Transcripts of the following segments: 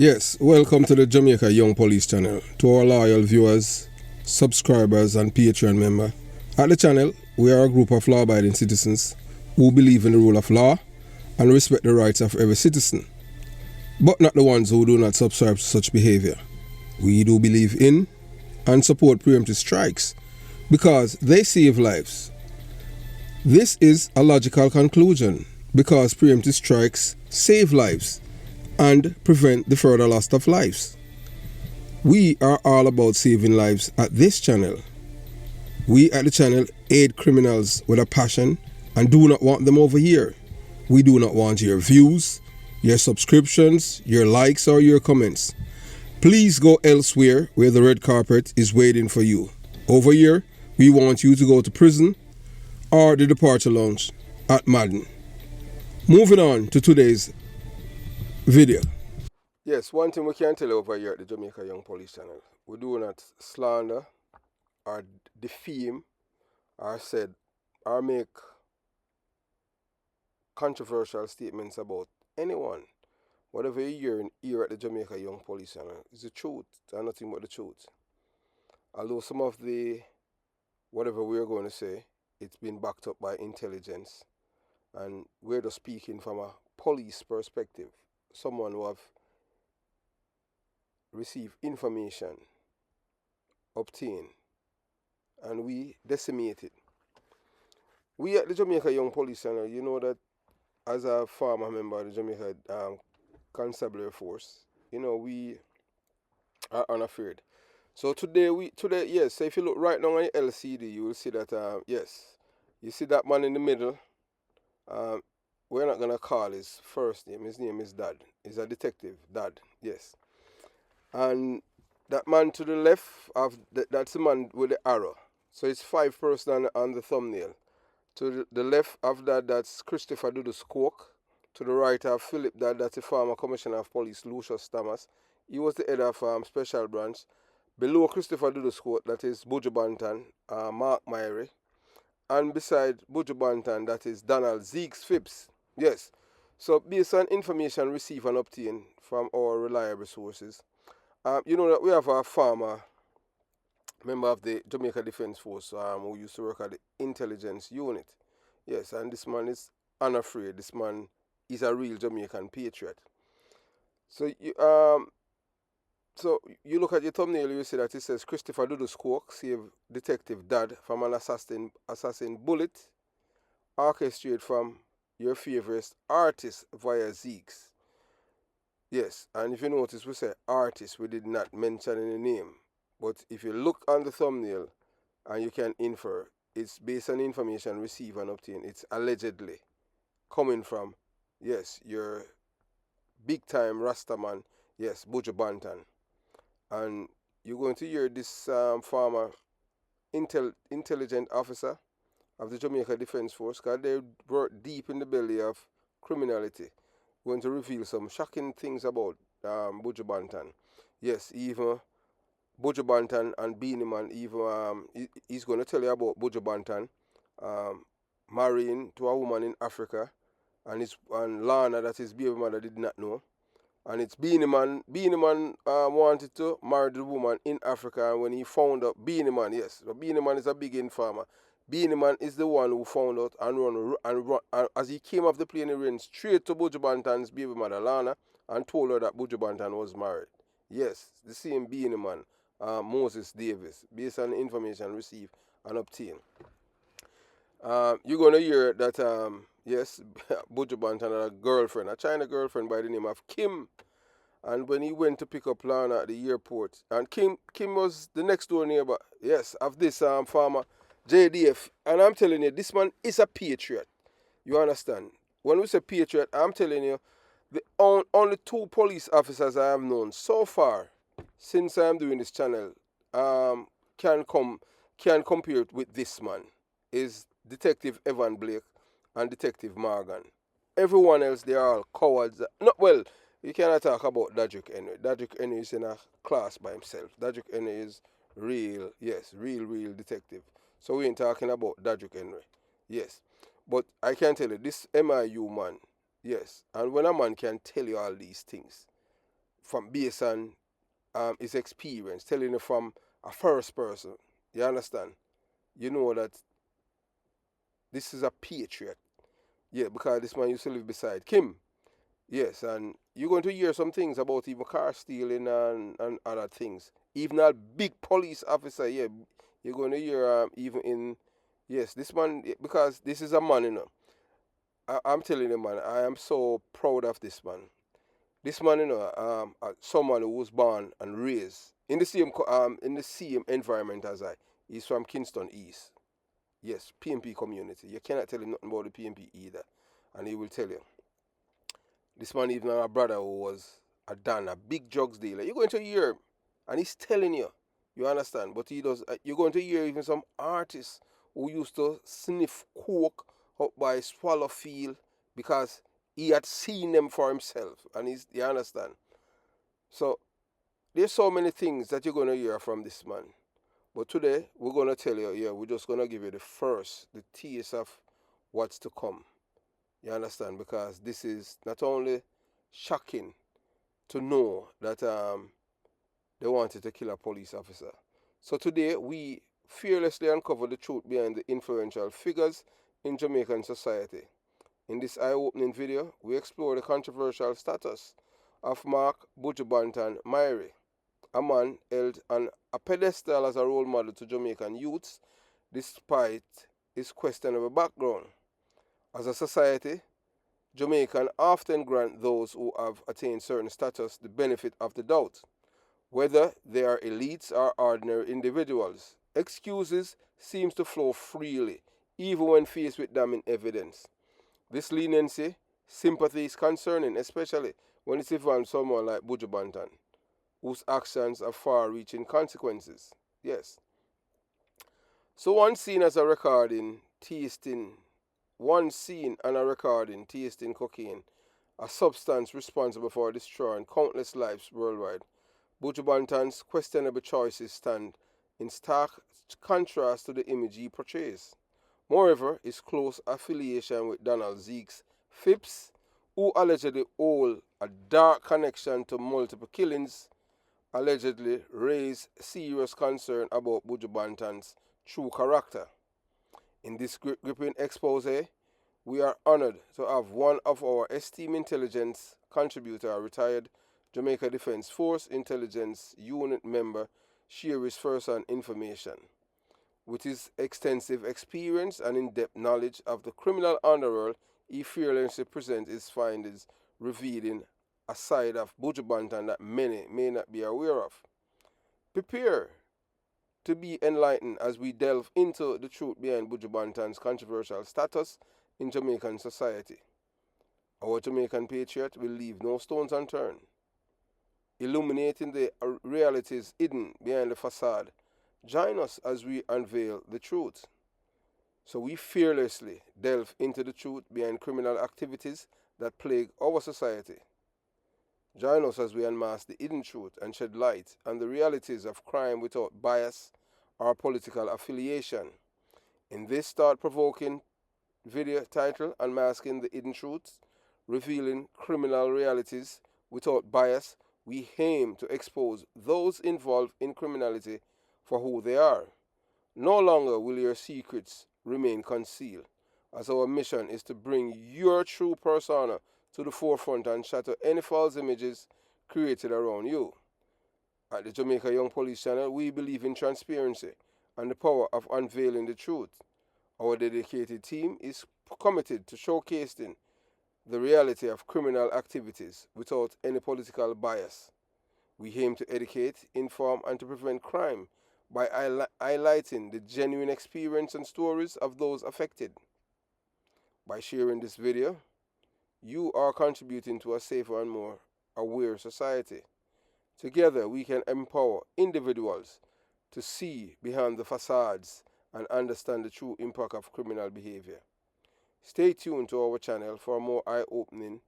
Yes, welcome to the Jamaica Young Police channel. To our loyal viewers, subscribers and Patreon member. At the channel, we are a group of law-abiding citizens who believe in the rule of law and respect the rights of every citizen, but not the ones who do not subscribe to such behavior. We do believe in and support preemptive strikes because they save lives. This is a logical conclusion because preemptive strikes save lives and prevent the further loss of lives. We are all about saving lives at this channel. We at the channel aid criminals with a passion and do not want them over here. We do not want your views, your subscriptions, your likes or your comments. Please go elsewhere where the red carpet is waiting for you. Over here, we want you to go to prison or the departure lounge at Madden. Moving on to today's video. Yes, one thing we can tell over here at the Jamaica Young Police channel, we do not slander or defame or said or make controversial statements about anyone. Whatever you hear here at the Jamaica Young Police channel is the truth and nothing but the truth. Although some of the whatever we're going to say, it's been backed up by intelligence, and we're just speaking from a police perspective. Someone who have received information, obtained, and we decimate it. We at the Jamaica Young Police Channel, you know that as a former member of the Jamaica Constabulary Force, you know, we are unafraid. So today, yes, so if you look right now on your LCD, you will see that, yes, you see that man in the middle. We're not going to call his first name. His name is Dodd. He's a detective, Dodd, yes. And that man to the left, that's the man with the arrow. So it's 5 person on the thumbnail. To the left of that, that's Christopher Dudus. To the right of Philip Dodd, that's the former Commissioner of Police, Lucius Thomas. He was the head of Special Branch. Below Christopher Dudus, that is Buju Banton, Mark Myrie. And beside Buju Banton, that is Donald Zeeks Phipps. Yes. So based on information received and obtained from our reliable sources, you know that we have a former member of the Jamaica Defense Force who used to work at the intelligence unit. Yes, and this man is unafraid. This man is a real Jamaican patriot. So you look at your thumbnail, you see that it says Christopher Dudus saved Detective Dodd from an assassin bullet, orchestrated from your favorite artist via Zeeks. Yes, and if you notice, we say artist, we did not mention any name. But if you look on the thumbnail and you can infer, it's based on information received and obtained. It's allegedly coming from, yes, your big time Rastaman, yes, Buju Banton. And you're going to hear this former intelligent officer of the Jamaica Defense Force, because they work deep in the belly of criminality, going to reveal some shocking things about Buju Banton. Yes, even Buju Banton and Beanie Man, even he's going to tell you about Buju Banton marrying to a woman in Africa, and Lana, that his baby mother, did not know. And it's Beanie Man wanted to marry the woman in Africa, and when he found out, Beanie Man, yes, so Beanie Man is a big informer. Beanie Man is the one who found out and run, as he came off the plane, he ran straight to Buju Banton's baby mother, Lana, and told her that Buju Banton was married. Yes, the same Beanie Man, Moses Davis, based on the information received and obtained. You're going to hear that, yes, Buju Banton had a girlfriend, a China girlfriend by the name of Kim. And when he went to pick up Lana at the airport, and Kim was the next door neighbor, yes, of this farmer, JDF. And I'm telling you, this man is a patriot. You understand? When we say patriot, I'm telling you, the only 2 police officers I have known so far since I'm doing this channel can compare with this man is Detective Evan Blake and Detective Morgan. Everyone else, they are all cowards. Well, you cannot talk about Dudrick Henry. Dudrick Henry is in a class by himself. Dudrick Henry is real, yes, real detective. So we ain't talking about Dudrick Henry. Yes. But I can tell you, this MIU man, yes, and when a man can tell you all these things, from based on his experience, telling you from a first person. You understand? You know that this is a patriot. Yeah, because this man used to live beside Kim. Yes, and you're going to hear some things about even car stealing and other things. Even a big police officer, yeah, you're going to hear even in, yes, this man, because this is a man, you know. I'm telling you, man, I am so proud of this man. This man, you know, someone who was born and raised in the same environment as I. He's from Kingston East. Yes, PMP community. You cannot tell him nothing about the PMP either, and he will tell you. This man even had a brother who was a Don, a big drugs dealer. You're going to hear him, and he's telling you. You understand? But he does. You're going to hear even some artists who used to sniff coke up by Swallowfield because he had seen them for himself, and you understand. So there's so many things that you're going to hear from this man. But today we're going to tell you, yeah, we're just going to give you the taste of what's to come. You understand? Because this is not only shocking to know that they wanted to kill a police officer. So today we fearlessly uncover the truth behind the influential figures in Jamaican society. In this eye-opening video, we explore the controversial status of Mark Buju Banton Myrie, a man held on a pedestal as a role model to Jamaican youths despite his questionable background. As a society, Jamaican often grant those who have attained certain status the benefit of the doubt, whether they are elites or ordinary individuals. Excuses seem to flow freely, even when faced with damning evidence. This leniency, sympathy is concerning, especially when it involves someone like Buju Banton, whose actions have far-reaching consequences. Yes. So one scene and a recording tasting cocaine, a substance responsible for destroying countless lives worldwide. Buju Banton's questionable choices stand in stark contrast to the image he portrays. Moreover, his close affiliation with Donald Zeke's Phipps, who allegedly hold a dark connection to multiple killings, allegedly raised serious concern about Buju Banton's true character. In this gripping expose, we are honored to have one of our esteemed intelligence contributor, a retired Jamaica Defense Force Intelligence Unit member, share his first-hand information. With his extensive experience and in-depth knowledge of the criminal underworld, he fearlessly presents his findings, revealing a side of Buju Banton that many may not be aware of. Prepare to be enlightened as we delve into the truth behind Buju Banton's controversial status in Jamaican society. Our Jamaican patriot will leave no stones unturned, illuminating the realities hidden behind the facade. Join us as we unveil the truth. So we fearlessly delve into the truth behind criminal activities that plague our society. Join us as we unmask the hidden truth and shed light on the realities of crime without bias or political affiliation. In this thought-provoking video titled Unmasking the Hidden Truths, Revealing Criminal Realities Without Bias, we aim to expose those involved in criminality for who they are. No longer will your secrets remain concealed, as our mission is to bring your true persona to the forefront and shatter any false images created around you. At the Jamaica Young Police Channel, we believe in transparency and the power of unveiling the truth. Our dedicated team is committed to showcasing the reality of criminal activities without any political bias. We aim to educate, inform, and to prevent crime by highlighting the genuine experience and stories of those affected. By sharing this video, you are contributing to a safer and more aware society. Together, we can empower individuals to see behind the facades and understand the true impact of criminal behavior. Stay tuned to our channel for more eye-opening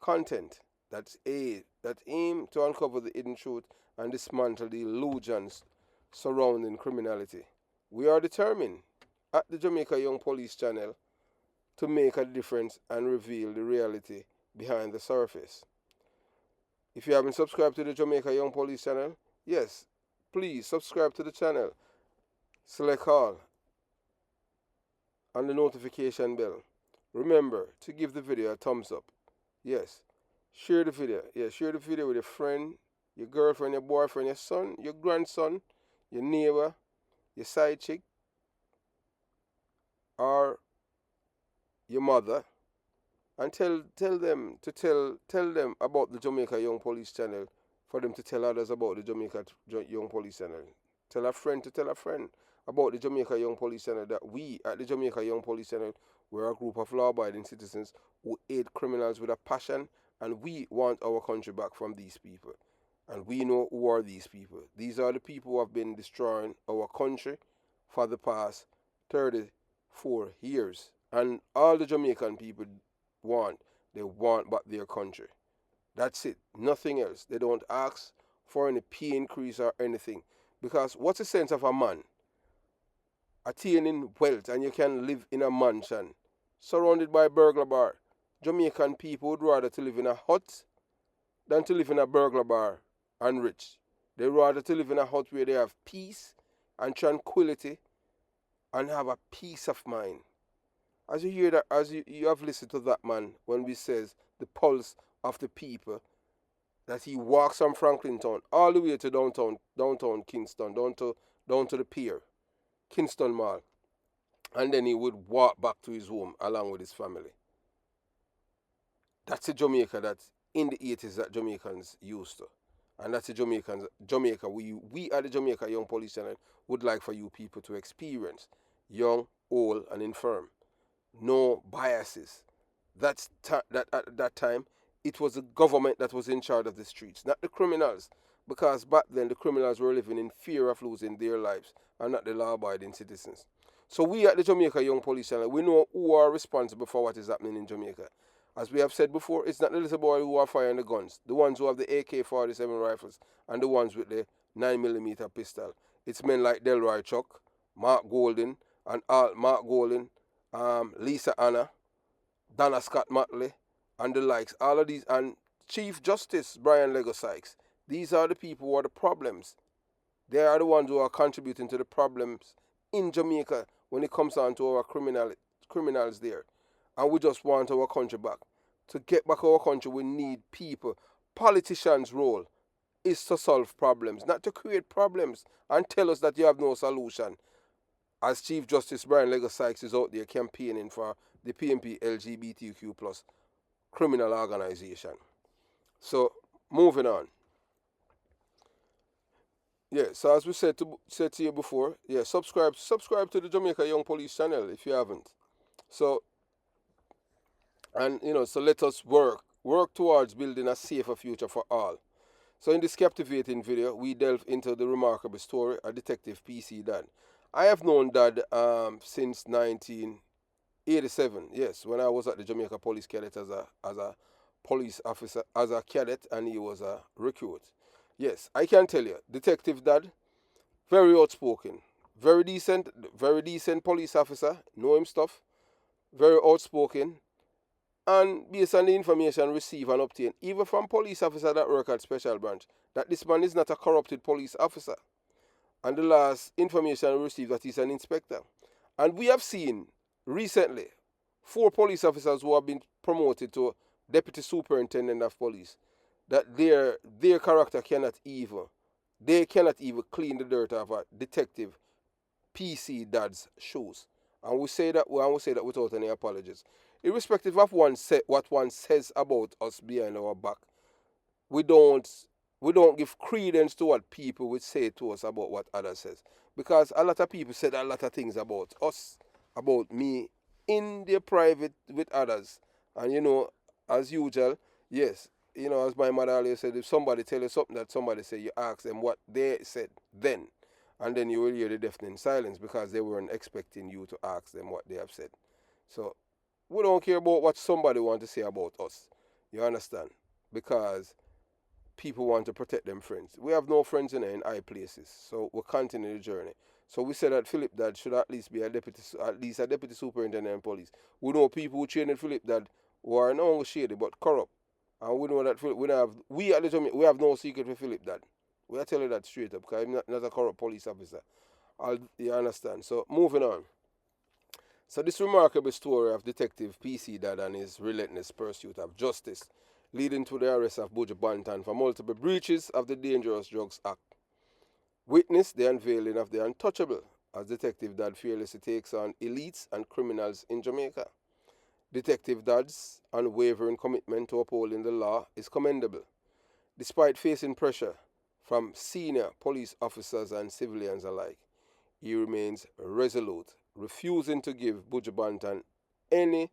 content that aim to uncover the hidden truth and dismantle the illusions surrounding criminality. We are determined at the Jamaica Young Police Channel to make a difference and reveal the reality behind the surface. If you haven't subscribed to the Jamaica Young Police channel, yes, please subscribe to the channel. Select all and the notification bell. Remember to give the video a thumbs up. Yes. Share the video. Yeah, share the video with your friend, your girlfriend, your boyfriend, your son, your grandson, your neighbor, your side chick, or your mother, and tell them about the Jamaica Young Police channel, for them to tell others about the Jamaica Young Police channel. Tell a friend to tell a friend about the Jamaica Young Police channel, that we at the Jamaica Young Police channel, we're a group of law-abiding citizens who aid criminals with a passion, and we want our country back from these people. And we know who are these people. These are the people who have been destroying our country for the past 34 years. And all the Jamaican people they want back their country. That's it. Nothing else. They don't ask for any pay increase or anything. Because what's the sense of a man attaining wealth and you can live in a mansion surrounded by burglar bar? Jamaican people would rather to live in a hut than to live in a burglar bar and rich. They rather to live in a hut where they have peace and tranquility and have a peace of mind. As you hear that, as you have listened to that man when we says the pulse of the people, that he walks from Franklin Town all the way to downtown Kingston, down to the pier, Kingston Mall, and then he would walk back to his home along with his family. That's a Jamaica that in the 80s that Jamaicans used to. And that's a Jamaica we at the Jamaica Young Police channel would like for you people to experience. Young, old, and infirm. No biases. That at that time, it was the government that was in charge of the streets, not the criminals. Because back then, the criminals were living in fear of losing their lives, and not the law-abiding citizens. So we at the Jamaica Young Police channel, we know who are responsible for what is happening in Jamaica. As we have said before, it's not the little boy who are firing the guns, the ones who have the AK-47 rifles, and the ones with the 9mm pistol. It's men like Delroy Chuck, Mark Golden, Lisa Anna, Donna Scott Matley, and the likes. All of these, and Chief Justice Brian Lego Sykes. These are the people who are the problems. They are the ones who are contributing to the problems in Jamaica when it comes down to our criminals there. And we just want our country back. To get back our country, we need people. Politicians' role is to solve problems, not to create problems and tell us that you have no solution. As Chief Justice Brian Lego Sykes is out there campaigning for the PNP LGBTQ plus criminal organization. So, moving on. Yeah, so as we said to you before, yeah, subscribe to the Jamaica Young Police channel if you haven't. So, and so let us work towards building a safer future for all. So in this captivating video, we delve into the remarkable story of Detective P.C. Dodd. I have known Dodd since 1987. Yes, when I was at the Jamaica Police Cadet as a police officer, as a cadet, and he was a recruit. Yes, I can tell you, Detective Dodd, very outspoken, very decent police officer, know him stuff, very outspoken, and based on the information received and obtained, even from police officers that work at Special Branch, that this man is not a corrupted police officer. And the last information we received that he's an inspector. And we have seen recently 4 police officers who have been promoted to deputy superintendent of police, that their character cannot even clean the dirt of a detective P.C. Dodd's shoes. And we say that without any apologies. Irrespective of what one says about us behind our back, we don't give credence to what people would say to us about what others says. Because a lot of people said a lot of things about us, about me, in their private with others. And as usual, yes, as my mother always said, if somebody tell you something that somebody said, you ask them what they said then. And then you will hear the deafening silence because they weren't expecting you to ask them what they have said. So, we don't care about what somebody wants to say about us. You understand? Because people want to protect them friends. We have no friends in high places. So we'll continue the journey. So we said that Philip Dodd should at least be a deputy superintendent of police. We know people who trained Philip Dodd who are not only shady but corrupt. And we know that Philip, we at the Jamaica, we have no secret for Philip that. We are telling that straight up because I'm not a corrupt police officer. You understand? So moving on. So this remarkable story of Detective PC Dodd and his relentless pursuit of justice, leading to the arrest of Buju Banton for multiple breaches of the Dangerous Drugs Act. Witness the unveiling of the untouchable as Detective Dodd fearlessly takes on elites and criminals in Jamaica. Detective Dodd's unwavering commitment to upholding the law is commendable. Despite facing pressure from senior police officers and civilians alike, he remains resolute, refusing to give Buju Banton any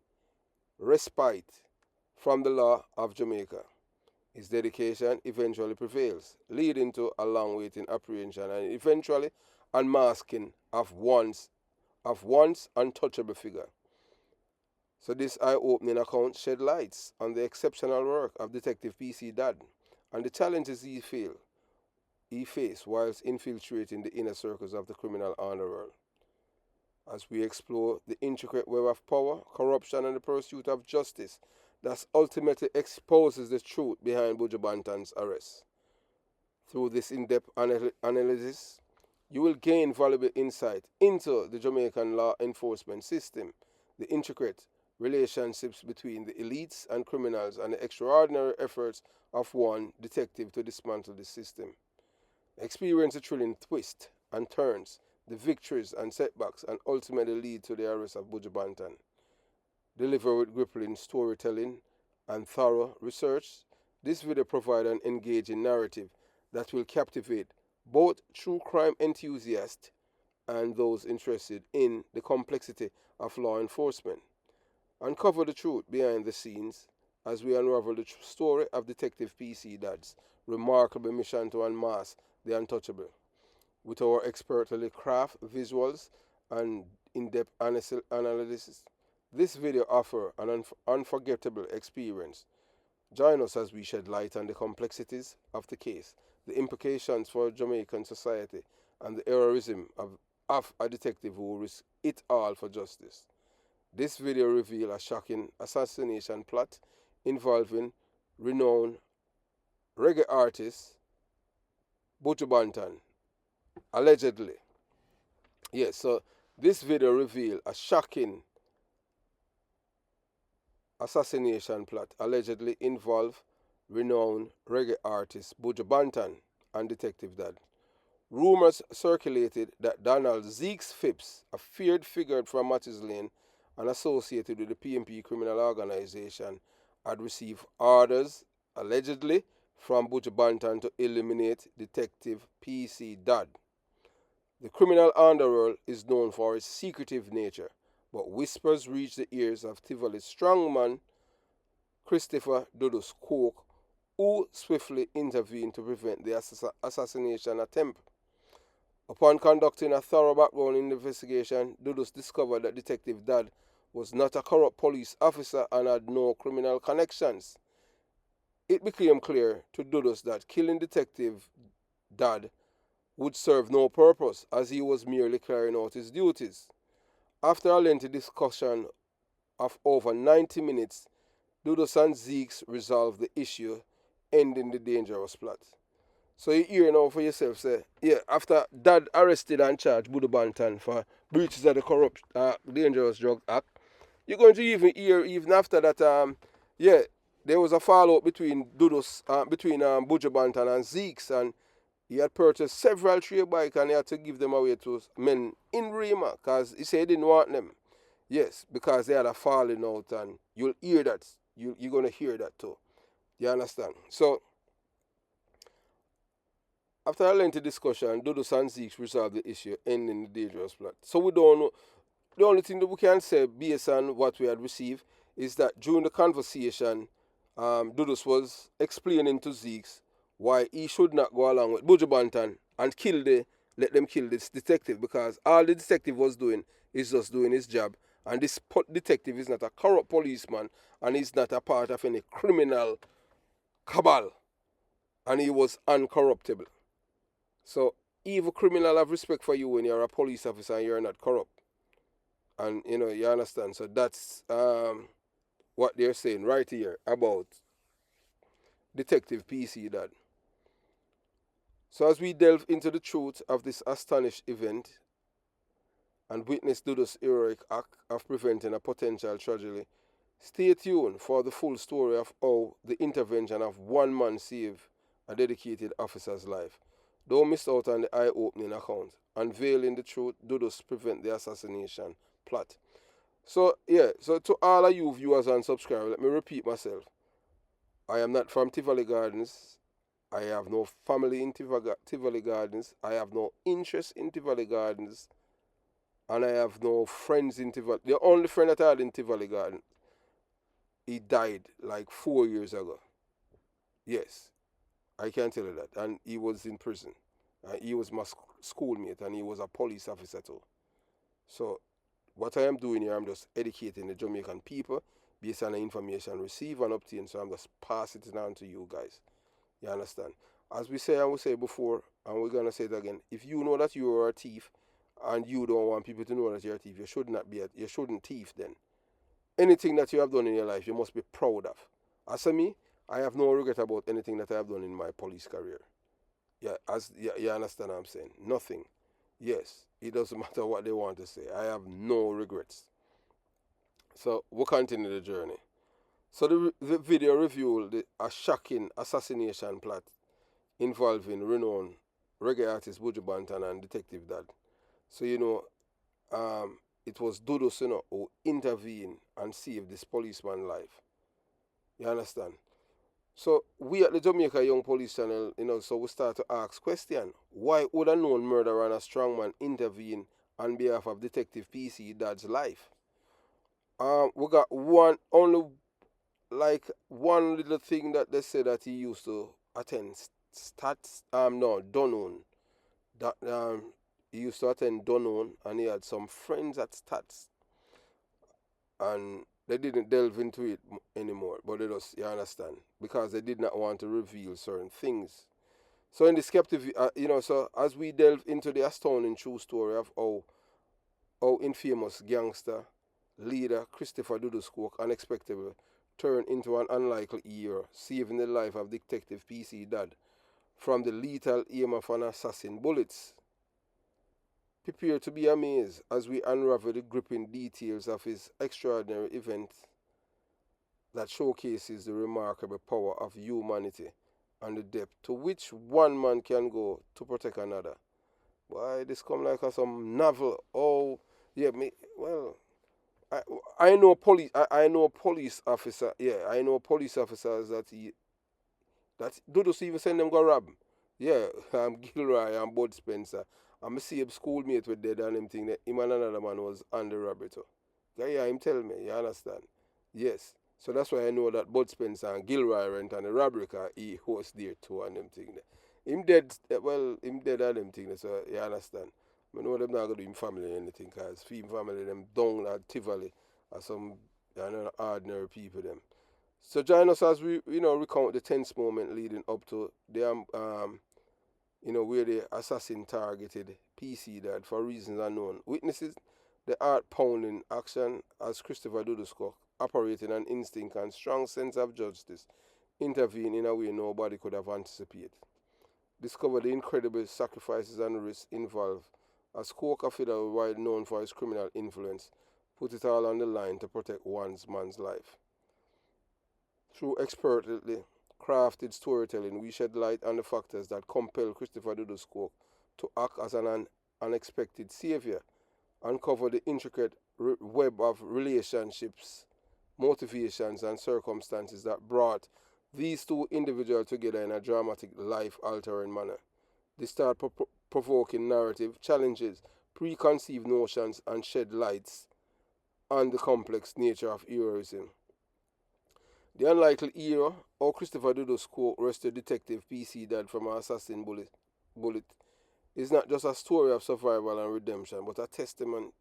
respite from the law of Jamaica. His dedication eventually prevails, leading to a long-waiting apprehension and eventually unmasking of once untouchable figure. So this eye-opening account shed lights on the exceptional work of Detective PC Dodd and the challenges he faced whilst infiltrating the inner circles of the criminal underworld. As we explore the intricate web of power, corruption, and the pursuit of justice that ultimately exposes the truth behind Buju Banton's arrest. Through this in-depth analysis, you will gain valuable insight into the Jamaican law enforcement system, the intricate relationships between the elites and criminals, and the extraordinary efforts of one detective to dismantle the system. Experience the thrilling twists and turns, the victories and setbacks, and ultimately lead to the arrest of Buju Banton. Delivered with gripping storytelling and thorough research, this video provides an engaging narrative that will captivate both true crime enthusiasts and those interested in the complexity of law enforcement. Uncover the truth behind the scenes as we unravel the story of Detective PC Dodd's remarkable mission to unmask the untouchable. With our expertly craft visuals and in-depth analysis, this video offers an unforgettable experience. Join us as we shed light on the complexities of the case, the implications for Jamaican society, and the heroism of a detective who risks it all for justice. This video reveals a shocking assassination plot involving renowned reggae artist Buju Banton, allegedly. Yes, so this video reveals a shocking assassination plot allegedly involve renowned reggae artist Buju Banton and Detective Dodd. Rumors circulated that Donald Zeeks Phipps, a feared figure from Matches Lane and associated with the PMP criminal organization, had received orders, allegedly, from Buju Banton to eliminate Detective PC Dodd. The criminal underworld is known for its secretive nature, but whispers reach the ears of Tivoli's strongman, Christopher Dudus Coke, who swiftly intervened to prevent the assassination attempt. Upon conducting a thorough background investigation, Dudus discovered that Detective Dodd was not a corrupt police officer and had no criminal connections. It became clear to Dudus that killing Detective Dodd would serve no purpose, as he was merely carrying out his duties. After a lengthy discussion of over 90 minutes, Dudus and Zeeks resolved the issue, ending the dangerous plot. So you hear now for yourself, say, yeah, after Dodd arrested and charged Buju Banton for breaches of the corrupt Dangerous Drug Act, you're going to even hear, even after that, yeah, there was a fallout between Buju Banton and Zeeks, and he had purchased several trade bikes and he had to give them away to men in Rima because he said he didn't want them. Yes, because they had a falling out, and you'll hear that. You're going to hear that too. You understand? So, after a lengthy discussion, Dudus and Zeeks resolved the issue, ending the dangerous plot. So we don't know. The only thing that we can say, based on what we had received, is that during the conversation, Dudus was explaining to Zeeks why he should not go along with Buju Banton and let them kill this detective, because all the detective was doing is just doing his job, and this detective is not a corrupt policeman, and he's not a part of any criminal cabal, and he was uncorruptible. So, evil criminal have respect for you when you're a police officer and you're not corrupt. And, you understand. So that's what they're saying right here about Detective PC Dodd. So as we delve into the truth of this astonished event and witness Dudus' heroic act of preventing a potential tragedy, stay tuned for the full story of how the intervention of one man saved a dedicated officer's life. Don't miss out on the eye-opening account. Unveiling the truth, Dudus prevent the assassination plot. So to all of you viewers and subscribers, let me repeat myself. I am not from Tivoli Gardens. I have no family in Tivoli Gardens. I have no interest in Tivoli Gardens. And I have no friends in Tivoli. The only friend that I had in Tivoli Gardens, he died like 4 years ago. Yes, I can tell you that. And he was in prison. He was my schoolmate and he was a police officer too. So what I am doing here, I'm just educating the Jamaican people based on the information received and obtained. So I'm just passing it on to you guys. You understand? As we say and we say before, and we're going to say it again, if you know that you are a thief and you don't want people to know that you're a thief, you shouldn't thief then. Anything that you have done in your life, you must be proud of. As for me, I have no regret about anything that I have done in my police career. You understand what I'm saying? Nothing. Yes, it doesn't matter what they want to say. I have no regrets. So we'll continue the journey. So the video revealed a shocking assassination plot involving renowned reggae artist Buju Banton and Detective Dodd. So it was Dudus, who intervened and saved this policeman's life. You understand? So we at the Jamaica Young Police Channel, so we start to ask question. Why would a known murderer and a strongman intervene on behalf of Detective PC Dodd's life? We got one little thing that they said that he used to attend Donon. That he used to attend Donon and he had some friends at Stats. And they didn't delve into it anymore, but you understand, because they did not want to reveal certain things. So in the skeptic, so as we delve into the astounding true story of how infamous gangster leader Christopher Dudus unexpectedly turned into an unlikely hero, saving the life of Detective PC Dodd from the lethal aim of an assassin bullets. Prepare to be amazed as we unravel the gripping details of his extraordinary event that showcases the remarkable power of humanity and the depth to which one man can go to protect another. Why, this come like some novel. Oh, yeah, I know police. I know police officer. Yeah, I know police officers that Dudus even send them go rob. Yeah, Gilroy and Bud Spencer. I'm a same schoolmate with dead and him thing that him and another man was on the robbery too. Yeah, him tell me, you understand? Yes. So that's why I know that Bud Spencer and Gilroy went on the robbery car, he was there too and them thing there. Him dead and them thing there, so you understand. I know them not gonna do him family or anything, cause him family them down at Tivoli are some ordinary people them. So join us as we recount the tense moment leading up to the where the assassin targeted PC Dodd for reasons unknown. Witnesses the heart-pounding action as Christopher Dudus operating an instinct and strong sense of justice intervened in a way nobody could have anticipated. Discover the incredible sacrifices and risks involved as Coke, a figure widely known for his criminal influence, put it all on the line to protect one's man's life. Through expertly crafted storytelling, we shed light on the factors that compel Christopher Dudus to act as an unexpected savior, uncover the intricate web of relationships, motivations, and circumstances that brought these two individuals together in a dramatic, life-altering manner. They start provoking narrative challenges, preconceived notions, and shed lights on the complex nature of heroism. The unlikely hero, how Christopher Dudus rescued Detective PC Dodd from an assassin bullet, is not just a story of survival and redemption, but a testament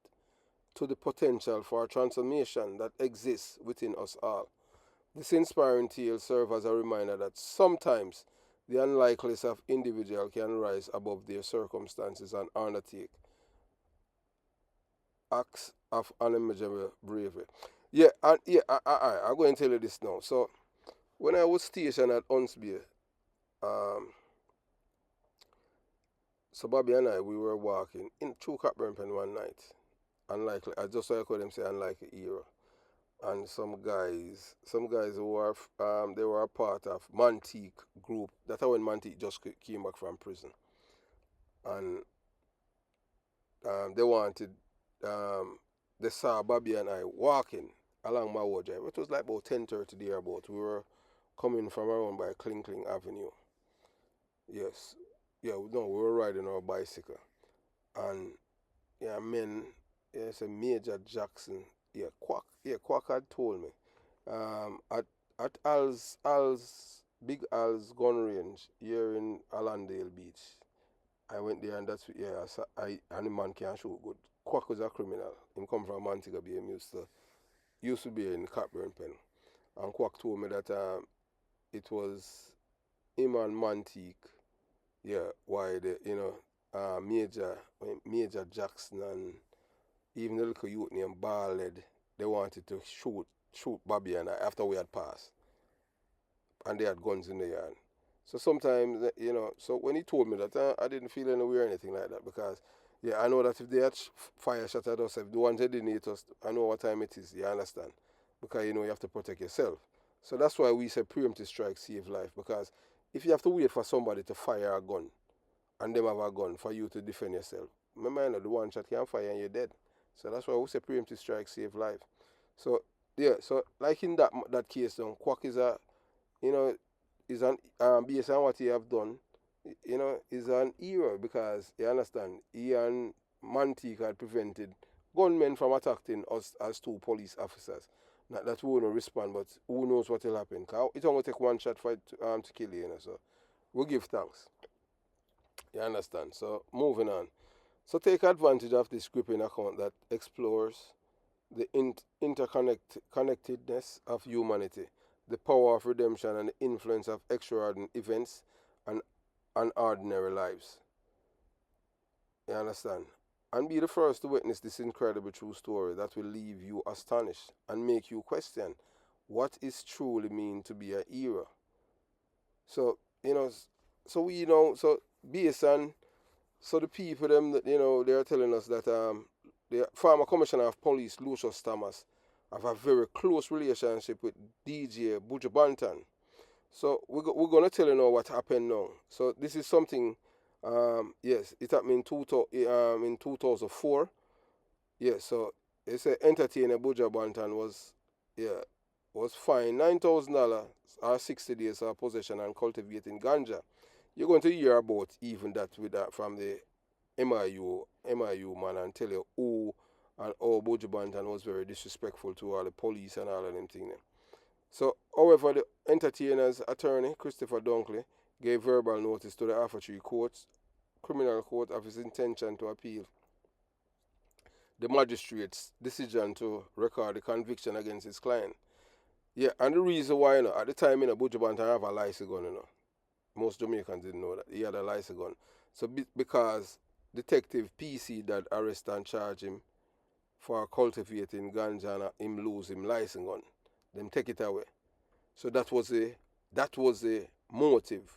to the potential for transformation that exists within us all. This inspiring tale serves as a reminder that sometimes the unlikeliest of individuals can rise above their circumstances and undertake acts of unimaginable bravery. I'm going to tell you this now. So, when I was stationed at Huntsby, um, so Bobby and I, we were walking in through Cockburn one night. Unlikely, I just saw them say unlikely era. And some guys who were, they were a part of Mantique group. That's when Mantique just came back from prison. And they wanted, um, they saw Bobby and I walking along my road drive. It was like about 10:30 there about. We were coming from around by Kling Avenue. Yes. Yeah, no, we were riding our bicycle. And yeah, men, yeah, it's a Major Jackson. Quack had told me. At Big Al's gun range here in Allandale Beach. I went there and that's yeah, and the man can shoot good. Quack was a criminal. He come from Montego Bay. He used to be in Cockburn Pen. And Quack told me that it was him and Mantique, yeah, why the Major Jackson and even the little youth named Barled, they wanted to shoot Bobby and I after we had passed. And they had guns in the yard. So sometimes, so when he told me that, I didn't feel any way or anything like that because, yeah, I know that if they had fire shot at us, if they wanted to hit us, I know what time it is, you understand? Because, you have to protect yourself. So that's why we say preemptive strike save life because if you have to wait for somebody to fire a gun and them have a gun for you to defend yourself, remember, the one shot can fire and you're dead. So that's why we say preemptive strike save life. So, yeah, so like in that case, Quack is a, you know, is an based on what he have done, is an hero because you understand he and Mantique had prevented gunmen from attacking us as two police officers. Not that we won't respond, but who knows what will happen? Cause it only take one shot for it to kill you, So we give thanks. You understand? So moving on. So take advantage of this gripping account that explores the interconnectedness of humanity, the power of redemption, and the influence of extraordinary events and ordinary lives. You understand? And be the first to witness this incredible true story that will leave you astonished and make you question what is truly mean to be a hero. So, so based on, so the people them that, they are telling us that the former commissioner of police, Lucius Thomas, have a very close relationship with DJ Buju Banton. So we're going to tell you now what happened now. So this is something, yes, it happened in 2004. Yes, so it's an entertainer Buju Banton was fined $9,000 or 60 days of possession and cultivating ganja. You're going to hear about even that with that from the MIU man and tell you who and how Buju Banton was very disrespectful to all the police and all of them things. So, however, the entertainer's attorney, Christopher Dunkley, gave verbal notice to the Arbitrary Courts, Criminal Court, of his intention to appeal the magistrate's decision to record the conviction against his client. Yeah, and the reason why, at the time, Buju Banton have a license gun, Most Jamaicans didn't know that. He had a license gun. So, because Detective PC that arrest and charge him for cultivating ganja and him lose him license gun, them take it away. So that was a motive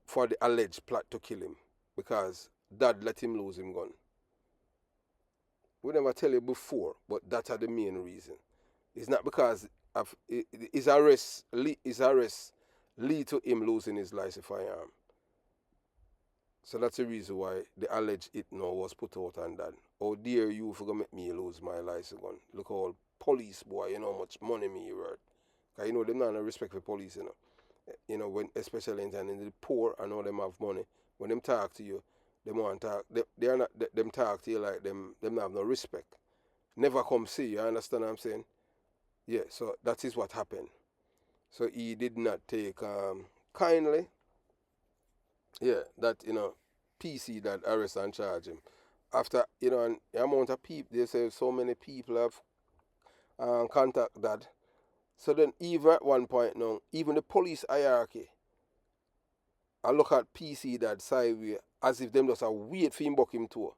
for the alleged plot to kill him because Dad let him lose him gun. We never tell you before, but that's the main reason. It's not because of his arrest lead to him losing his license firearm. So that's the reason why the alleged it now was put out on that. How dare you for gonna make me lose my license gun? Look how police boy, how much money me worth. Cause them not no respect for police, when especially in the poor, I know them have money. When them talk to you, them want talk. They are not them talk to you like them have no respect. Never come see you. Understand what I'm saying? Yeah. So that is what happened. So he did not take kindly. Yeah, that PC that arrest and charge him. After and the amount of people, they say so many people have contact that. So then even at one point now, even the police hierarchy, I look at PC that sideway as if them just a wait for him buck him too.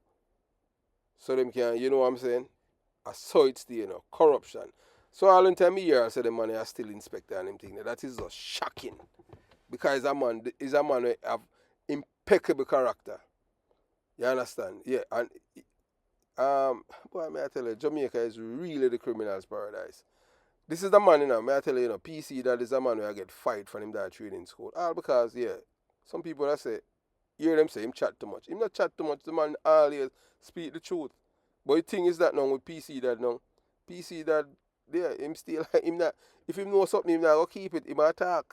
So them can, you know what I'm saying? I saw it's the corruption. So all the time here I say the man is still inspector and him thing. That is just shocking. Because he's a man who have impeccable character. You understand? Yeah, and boy, may I tell you, Jamaica is really the criminal's paradise. This is the man, may I tell you, PC that is the man where I get fight from him that training school. All because, yeah, some people that say, hear them say him chat too much. Him not chat too much, the man always speak the truth. But the thing is that now with PC that now, PC that, yeah, him still, him not, if him know something, him not go keep it, him attack.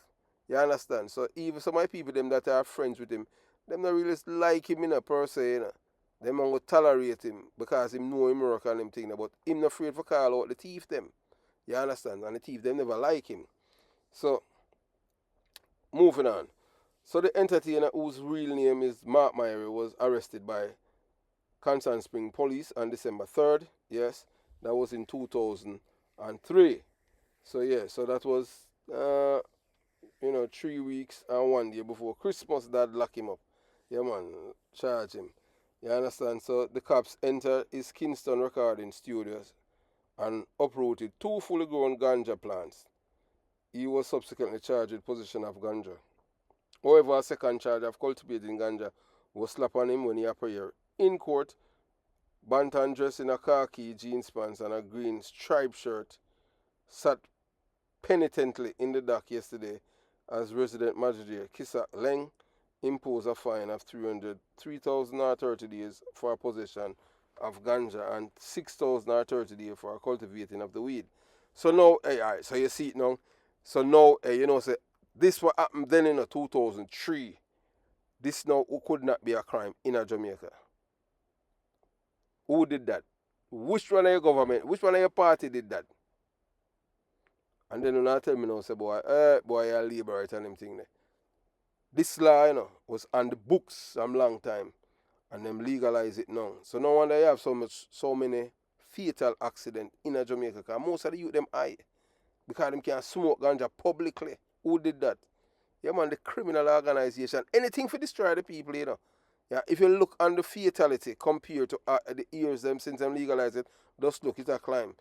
You understand? So even some of my people, them that are friends with him, them not really like him per se, Them going to tolerate him because him know him work and him thing, but him not afraid for call out the thief them. You understand? And the thief them never like him. So, moving on. So the entertainer whose real name is Mark Myrie was arrested by Constant Spring Police on December 3rd. Yes, that was in 2003. So yeah, so that was 3 weeks and 1 day before Christmas. Dad lock him up. Yeah man, charge him. You understand? So the cops entered his Kingston recording studios and uprooted 2 fully grown ganja plants. He was subsequently charged with possession of ganja. However, a second charge of cultivating ganja was slapped on him when he appeared in court. Banton, dressed in a khaki jeans pants and a green striped shirt, sat penitently in the dock yesterday as resident magistrate Kisa Leng imposed a fine of 3,000 or 30 days for possession of ganja and 6,000 or 30 days for cultivating of the weed. So now, alright, so you see it now. So now, say, this what happened then in 2003. This now could not be a crime in a Jamaica. Who did that? Which one of your government, which one of your party did that? And then you not tell me now, say, boy, you're a liberator and them thing there. This law, was on the books some long time. And them legalize it now. So no wonder you have so many fatal accidents in a Jamaica. Because most of the youth them high. Because them can smoke ganja publicly. Who did that? Yeah man, the criminal organization. Anything for destroy the people, Yeah, if you look on the fatality compared to the years them since them legalize it, just look, it's a climb.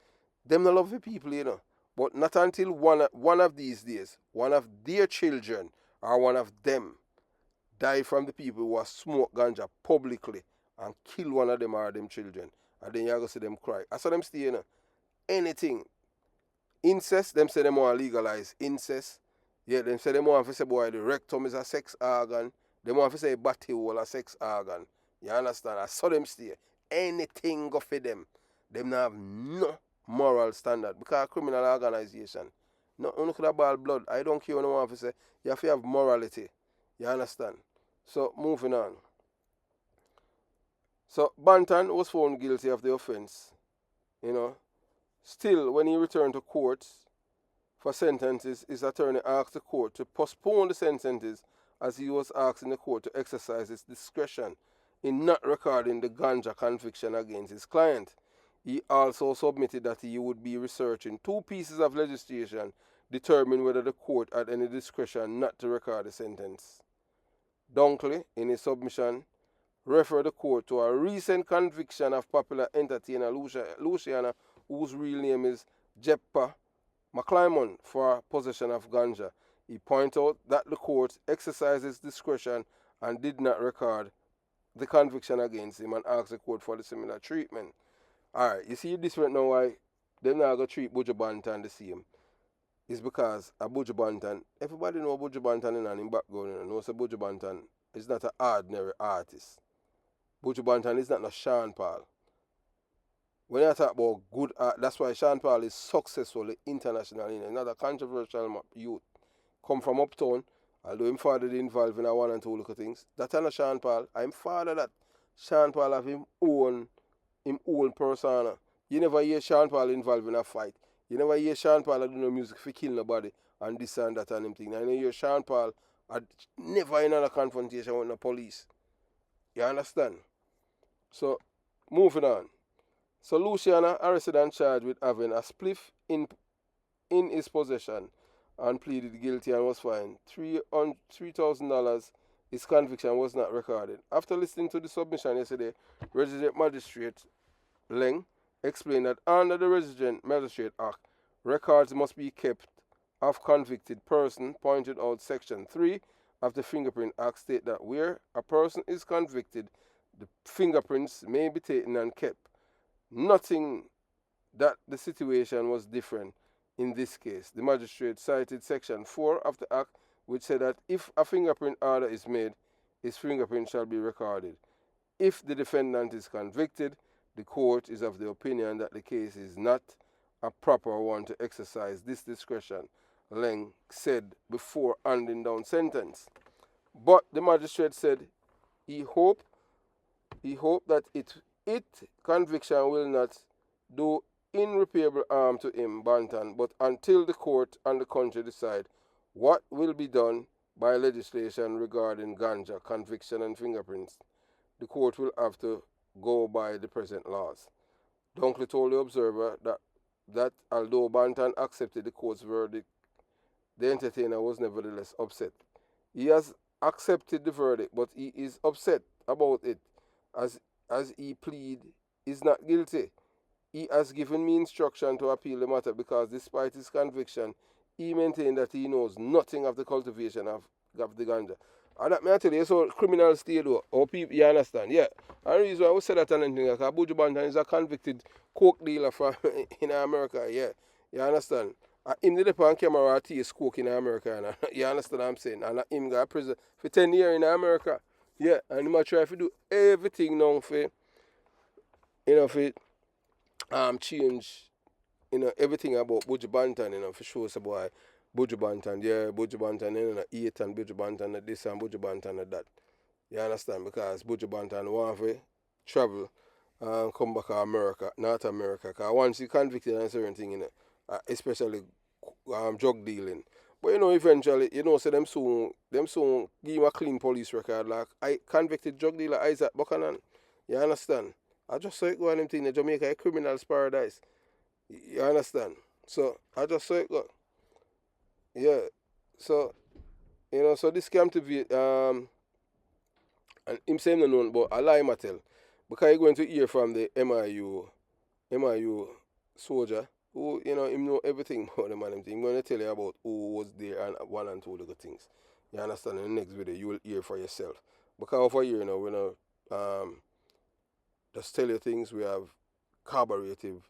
Them not love the people, But not until one of these days, one of their children or one of them die from the people who have smoked ganja publicly and kill one of them or them children. And then you go see them cry. I saw them stay, Anything. Incest, them say them want to legalize incest. Yeah, them say them want to say, boy, the rectum is a sex organ. They want to say body hole a sex organ. You understand? I saw them stay. Anything go for them. Them not have no moral standard. Because a criminal organization. No, you could have ball blood. I don't care what you want to say. You have to have morality. You understand? So, moving on. So, Banton was found guilty of the offense. Still, when he returned to court for sentences, his attorney asked the court to postpone the sentences as he was asking the court to exercise its discretion in not recording the ganja conviction against his client. He also submitted that he would be researching 2 pieces of legislation determine whether the court had any discretion not to record the sentence. Dunkley, in his submission, referred the court to a recent conviction of popular entertainer Luciana, whose real name is Jeppa McClymon, for possession of ganja. He pointed out that the court exercised its discretion and did not record the conviction against him and asked the court for the similar treatment. Alright, you see this right now why they're not going to treat Buju Banton the same. It's because a Buju Banton, everybody know Buju Banton in the background, knows that Buju Banton is not an ordinary artist. Buju Banton is not a Sean Paul. When I talk about good art, that's why Sean Paul is successful internationally. Not a controversial youth. Come from uptown, although him father involved in a 1 and 2 little things. That's not Sean Paul. I'm father that Sean Paul have him own persona. You never hear Sean Paul involved in a fight. You never hear Sean Paul do no music for kill nobody and this and that and him thing. And you hear Sean Paul never in a confrontation with the police. You understand? So, moving on. So Luciana arrested and charged with having a spliff in his possession and pleaded guilty and was fined $3,000. His conviction was not recorded. After listening to the submission yesterday, Resident Magistrate Leng explained that under the Resident Magistrate Act, Records must be kept of convicted person, pointed out Section 3 of the Fingerprint Act state that where a person is convicted, the fingerprints may be taken and kept. Nothing that the situation was different in this case. The magistrate cited Section 4 of the Act, which said that if a fingerprint order is made, his fingerprint shall be recorded. If the defendant is convicted, the court is of the opinion that the case is not a proper one to exercise this discretion, Leng said before handing down sentence. But the magistrate said he hoped that it conviction will not do irreparable harm to him, Banton, but until the court and the country decide what will be done by legislation regarding ganja, conviction and fingerprints, the court will have to go by the present laws. Dunkley told the Observer that although Banton accepted the court's verdict, the entertainer was nevertheless upset. He has accepted the verdict, but he is upset about it, as he plead is not guilty. He has given me instruction to appeal the matter because despite his conviction, he maintained that he knows nothing of the cultivation of the ganja. And that may I tell you, so criminals stay though, or people, you understand? Yeah. And the reason why we say that and anything, because Buju Banton is a convicted coke dealer from in America, yeah. You understand? Him did on camera taste coke in America, and you understand what I'm saying? And him got prison for 10 years in America. Yeah, and he might try to do everything now for, for change, everything about Buju Banton, for sure, so boy, Buju Banton, yeah, Buju Banton, eat and Buju Banton, this and Buju Banton, that. You understand? Because Buju Banton want to travel and come back to America, North America. Because once you convicted on certain thing, especially drug dealing. But eventually, so them soon give him a clean police record. Like I convicted drug dealer Isaac Buchanan. You understand? I just saw it go on them thing in Jamaica, a criminal's paradise. You understand? So I just saw it go. Yeah. So so this came to be and him saying no known, but I lie him tell. Because you're going to hear from the MIU soldier who, him know everything about the man. I'm going to tell you about who was there and one and two little things. You understand? In the next video, you will hear for yourself. Because over here, we're not just tell you things. We have corroborative,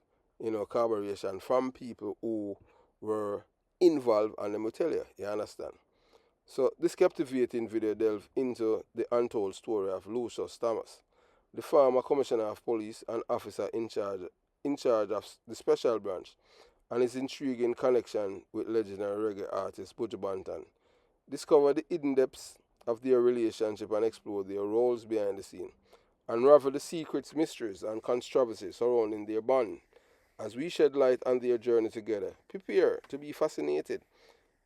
corroboration from people who were involved, and them will tell you. You understand? So this captivating video delves into the untold story of Lucius Thomas, the former commissioner of police and officer in charge of the special branch, and his intriguing connection with legendary reggae artist Buju Banton. Discover the hidden depths of their relationship and explore their roles behind the scene. Unravel the secrets, mysteries, and controversies surrounding their bond. As we shed light on their journey together, prepare to be fascinated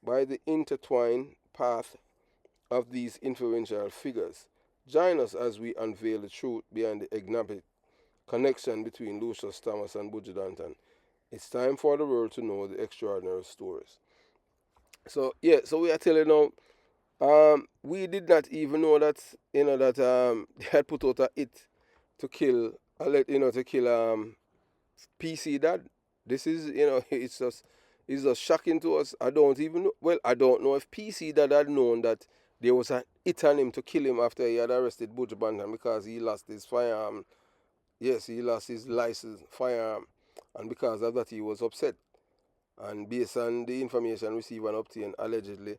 by the intertwined path of these influential figures. Join us as we unveil the truth behind the enigmatic connection between Lucius Thomas and Buju Banton. It's time for the world to know the extraordinary stories. So yeah, so we are telling now, we did not even know that they had put out a hit to kill, to kill PC Dad. This is it's just shocking to us. I don't even know. Well, I don't know if PC Dad had known that there was a hit on him to kill him after he had arrested Buju Banton because he lost his firearm. Yes, he lost his license firearm, and because of that he was upset. And based on the information received and obtained allegedly,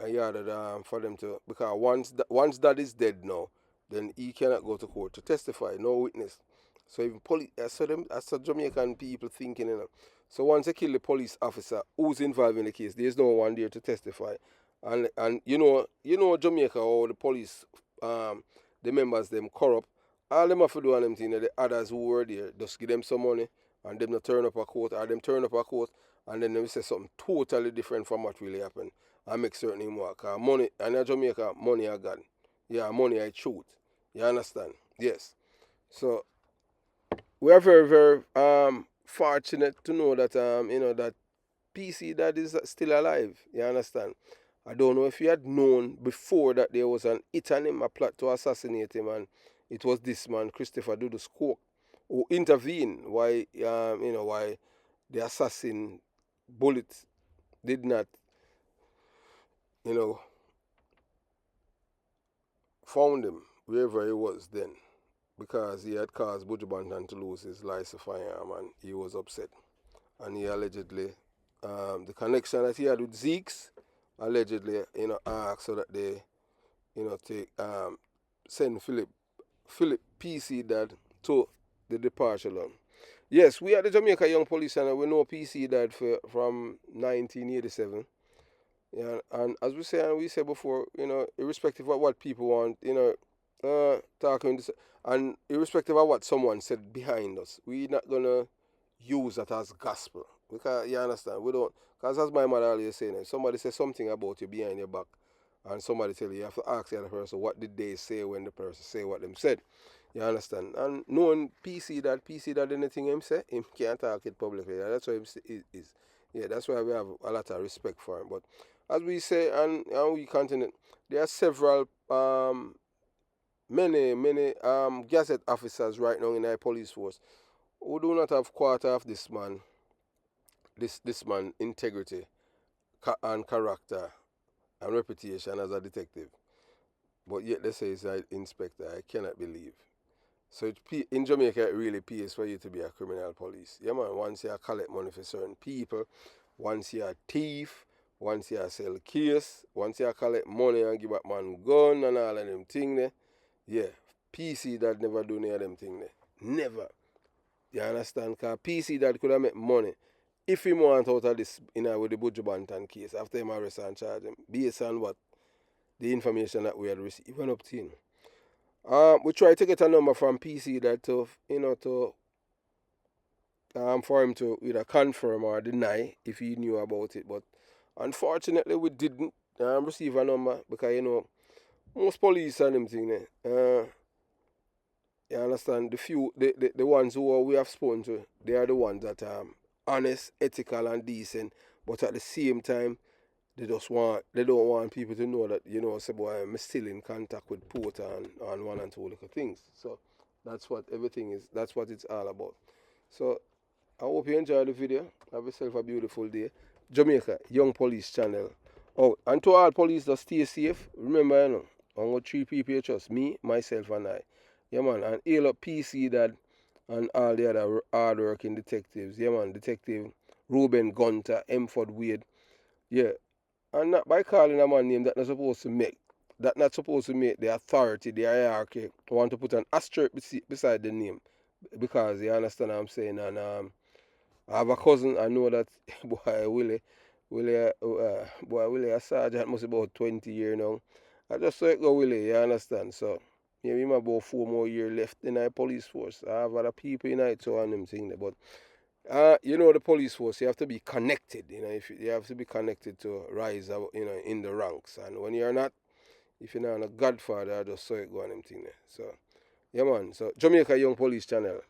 he ordered for them to, because once Dad is dead now, then he cannot go to court to testify, no witness. So even police, I saw Jamaican people thinking, So once they kill the police officer who's involved in the case, there's no one there to testify. And Jamaica, or the police, the members them corrupt. All them have to do on them thing, the others who were there, just give them some money and them not turn up a court, or them turn up a court and then they say something totally different from what really happened and make certain him work. Money, and in Jamaica, money are God. Yeah, money is truth. You understand? Yes. So we are very, very fortunate to know that that PC Dad is still alive. You understand? I don't know if he had known before that there was an hit on him, a plot to assassinate him, and it was this man, Christopher Dudus, who intervened why why the assassin bullet did not, you know, found him wherever he was then, because he had caused Buju Banton to lose his license firearm, and he was upset. And he allegedly, the connection that he had with Zeeks, allegedly, asked so that they, take send Philip PC Dad to the departure loan. Yes, we are the Jamaica Young Police, and we know PC Dad from 1987. Yeah, and as we say and we said before, irrespective of what people want, talking this, and irrespective of what someone said behind us, we're not gonna use that as gospel. Because you understand, we don't. Because as my mother always saying, if somebody says something about you behind your back, and somebody tell you, you have to ask the other person what did they say when the person say what them said. You understand? And knowing PC that anything him say, him can't talk it publicly. That's why him is. Yeah, that's why we have a lot of respect for him. But as we say, and we continue, there are several, many gazette officers right now in our police force who do not have quarter of this man, this man integrity and character and reputation as a detective. But yet they say he's an inspector. I cannot believe. So in Jamaica, it really pays for you to be a criminal police. Yeah, man. Once you collect money for certain people, once you're a thief, once you sell case, once you collect money and give up man gun and all of them things there, yeah, PC that never do any of them things there. Never. You understand? Because PC that could have made money if he want out of this, with the Buju Banton case, after him arrest and charge him, based on what the information that we had received, even obtained. We try to get a number from PC that for him to either confirm or deny if he knew about it. But unfortunately, we didn't receive a number because most police and them thing there. You understand? The ones who we have spoken to, they are the ones that are honest, ethical, and decent. But at the same time, they don't want people to know that, say, boy, I'm still in contact with Porter and one and two little things. So that's what everything is, that's what it's all about. So I hope you enjoy the video. Have yourself a beautiful day. Jamaica Young Police Channel. Oh, and to all police that stay safe, remember, I'm going to 3 people you trust, me, myself, and I. Yeah, man, and hail up PC Dad and all the other hard-working detectives. Yeah, man, Detective Ruben Gunter, Emford Wade. Yeah, and not by calling a man name that not supposed to make the authority, the hierarchy, want to put an asterisk beside the name. Because you understand what I'm saying. And I have a cousin, I know that boy Willie a sergeant must be about 20 years now. I just saw it go Willie, you understand? So maybe him about 4 more years left in the police force. I have other people in it so and them thing there. But the police force, you have to be connected. If you have to be connected to rise up, in the ranks. And when you're not, if you're not a godfather, I just saw it go on them thing there. So yeah, man. So Jamaica Young Police Channel.